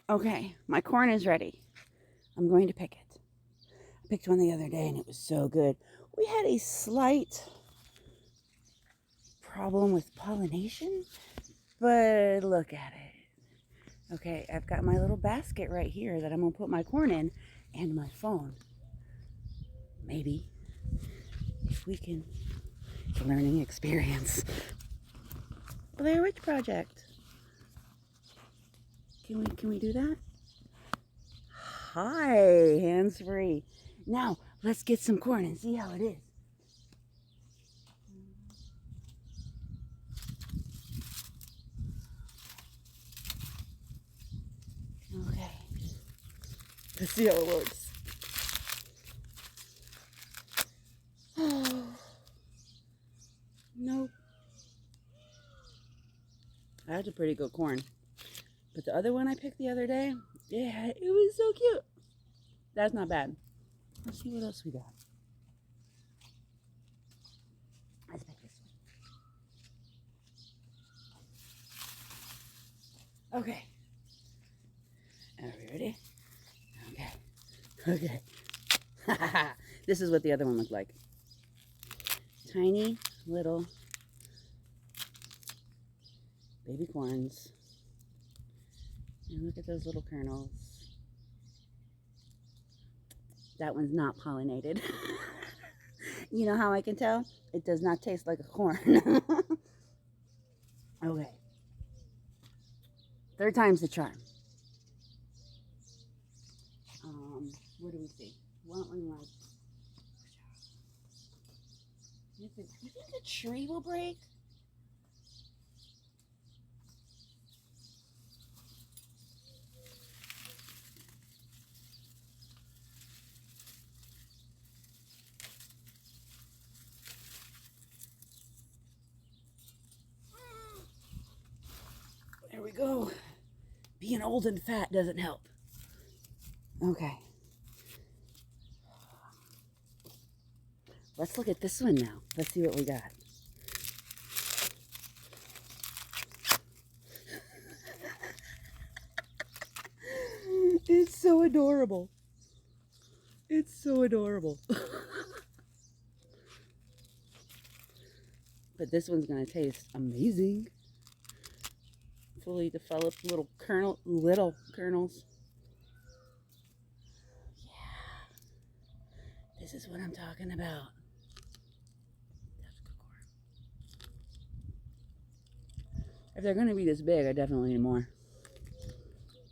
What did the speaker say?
Okay, my corn is ready. I'm going to pick it. I picked one the other day and it was so good. We had a slight problem with pollination, but look at it. Okay, I've got my little basket right here that I'm going to put my corn in and my phone. Maybe if we can, it's a learning experience. Blair Witch Project. Can we do that? Hi, hands free. Now let's get some corn and see how it is. Okay, let's see how it works. Oh, nope. That's a pretty good corn. But the other one I picked the other day, yeah, it was so cute. That's not bad. Let's see what else we got. Let's pick this one. Okay. Are we ready? Okay. Okay. This is what the other one looked like. Tiny little baby corns. And look at those little kernels. That one's not pollinated. You know how I can tell? It does not taste like a corn. Okay. Third time's the charm. What do we see? What one like? You think the tree will break? There we go. Being old and fat doesn't help. Okay. Let's look at this one now. Let's see what we got. It's so adorable. It's so adorable. But this one's going to taste amazing. Fully developed little kernels. Yeah. This is what I'm talking about. That's good corn. If they're going to be this big, I definitely need more.